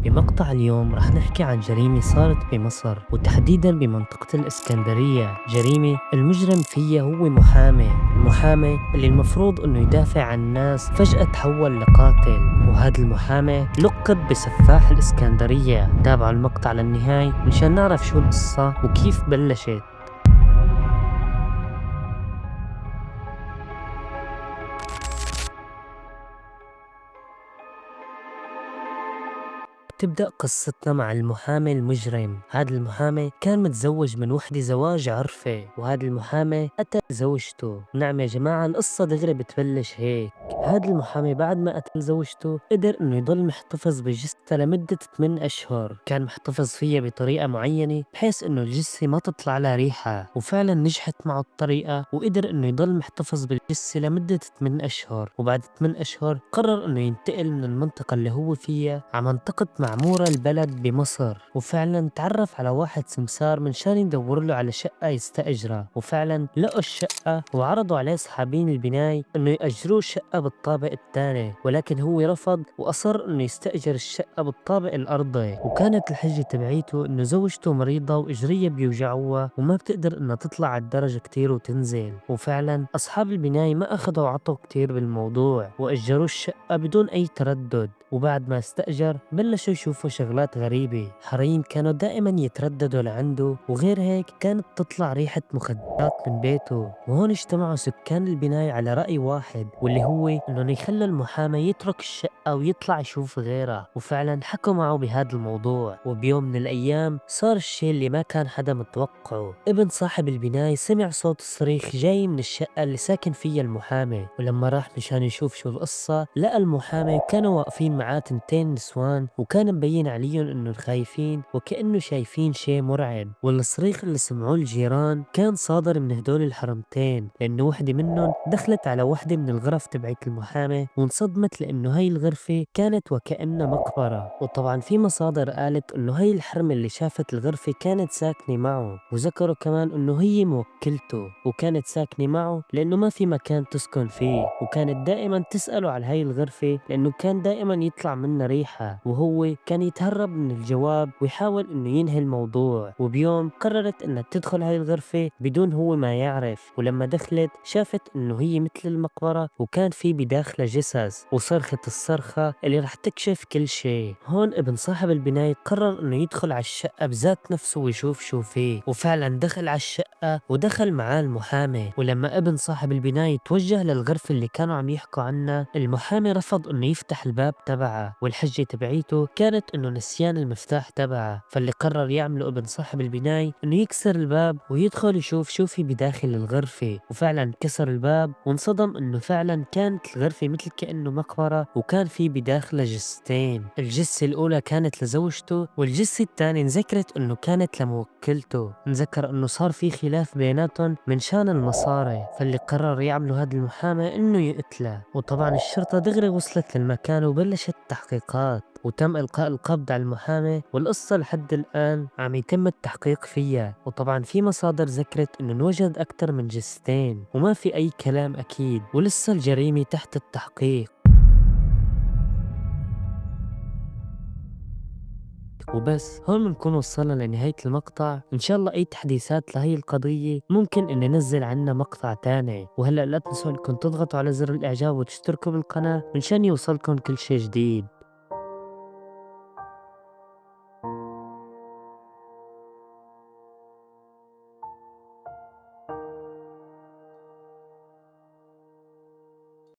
بمقطع اليوم رح نحكي عن جريمة صارت بمصر وتحديدا بمنطقة الإسكندرية. جريمة المجرم فيها هو محامي، المحامي اللي المفروض انه يدافع عن الناس فجأة تحول لقاتل، وهذا المحامي لقب بسفاح الإسكندرية. تابعوا المقطع للنهاية مشان نعرف شو القصة وكيف بلشت. تبدأ قصتنا مع المحامي المجرم. هذا المحامي كان متزوج من وحدة زواج عرفي، وهذا المحامي قتل زوجته. نعم يا جماعة، القصة دغري بتبلش هيك. هذا المحامي بعد ما قتل زوجته قدر انه يضل محتفظ بجثتها لمدة 8 اشهر. كان محتفظ فيها بطريقة معينة بحيث انه الجثة ما تطلع لها ريحة، وفعلا نجحت معه الطريقة وقدر انه يضل محتفظ بالجثة لمدة 8 اشهر. وبعد 8 اشهر قرر انه ينتقل من المنطقة اللي هو فيها على منطقة معمورة البلد بمصر، وفعلا تعرف على واحد سمسار من شان يدور له على شقة يستأجرها. وفعلا لقوا الشقة وعرضوا عليه صحابين البناية انه يأجروه شقة بالطابق الثاني، ولكن هو رفض واصر انه يستأجر الشقة بالطابق الارضي. وكانت الحجة تبعيته انه زوجته مريضة واجريها بيوجعوها وما بتقدر انها تطلع على الدرجة كتير وتنزل. وفعلا اصحاب البناية ما اخذوا وعطوا كتير بالموضوع واجروه الشقة بدون اي تردد. وبعد ما استأجر بلشوا يشوفوا شغلات غريبة. حريم كانوا دائما يترددوا لعنده، وغير هيك كانت تطلع ريحة مخدرات من بيته. وهون اجتمعوا سكان البناية على رأي واحد، واللي هو انهم يخلوا المحامي يترك الشقة ويطلع يشوف غيرها. وفعلا حكوا معه بهذا الموضوع. وبيوم من الايام صار الشيء اللي ما كان حدا متوقعه. ابن صاحب البناية سمع صوت صريخ جاي من الشقة اللي ساكن فيها المحامي، ولما راح مشان يشوف شو القصة لقى المحامي كانوا واقفين معاه تنتين نسوان، وكان مبين عليهم انه خايفين وكأنه شايفين شيء مرعب. والصريخ اللي سمعوه الجيران كان صادر من هدول الحرمتين، لانه وحده منهم دخلت على وحده من الغرف تبعت المحامي وانصدمت لانه هاي الغرفة كانت وكأنها مقبرة. وطبعا في مصادر قالت انه هاي الحرمة اللي شافت الغرفة كانت ساكنة معه، وذكروا كمان انه هي موكلته وكانت ساكنة معه لانه ما في مكان تسكن فيه، وكانت دائما تسأله على هاي الغرفة لانه كان دائما يطلع منها ريحة، وهو كان يتهرب من الجواب ويحاول انه ينهي الموضوع. وبيوم قررت انها تدخل هاي الغرفة بدون هو ما يعرف، ولما دخلت شافت انه هي مثل المقبرة وكان في بداخلها جثث، وصرخت الصرخة اللي رح تكشف كل شيء. هون ابن صاحب البناية قرر انه يدخل على الشقة بذات نفسه ويشوف شو فيه. وفعلا دخل على الشقة ودخل معاه المحامي. ولما ابن صاحب البناية توجه للغرفة اللي كانوا عم يحكوا عنها، المحامي رفض انه يفتح الباب تبعها، والحجة تبعيته كانت انه نسيان المفتاح تبعها. فاللي قرر يعمله ابن صاحب البناية انه يكسر الباب ويدخل يشوف شو في بداخل الغرفة. وفعلا كسر الباب وانصدم انه فعلا كانت الغرفة مثل كأنه مقبرة، وكان في بداخلها جثتين. الجثة الاولى كانت لزوجته، والجثة الثانية انذكرت انه كانت لموكلته. انذكر انه صار في خلاف بيناتهم من شان المصاري، فاللي قرر يعمله هذا المحامي انه يقتله. وطبعا الشرطة دغري وصلت للمكان وبلشت التحقيقات، وتم إلقاء القبض على المحامي. والقصة لحد الآن عم يتم التحقيق فيها. وطبعا في مصادر ذكرت انه انوجد أكثر من جثتين وما في أي كلام أكيد، ولسه الجريمة تحت التحقيق. وبس هون بنكون وصلنا لنهاية المقطع. ان شاء الله اي تحديثات لهي القضية ممكن اني ننزل عنها مقطع تاني. وهلأ لا تنسوا انكم تضغطوا على زر الاعجاب وتشتركوا بالقناة منشان يوصلكم كل شي جديد.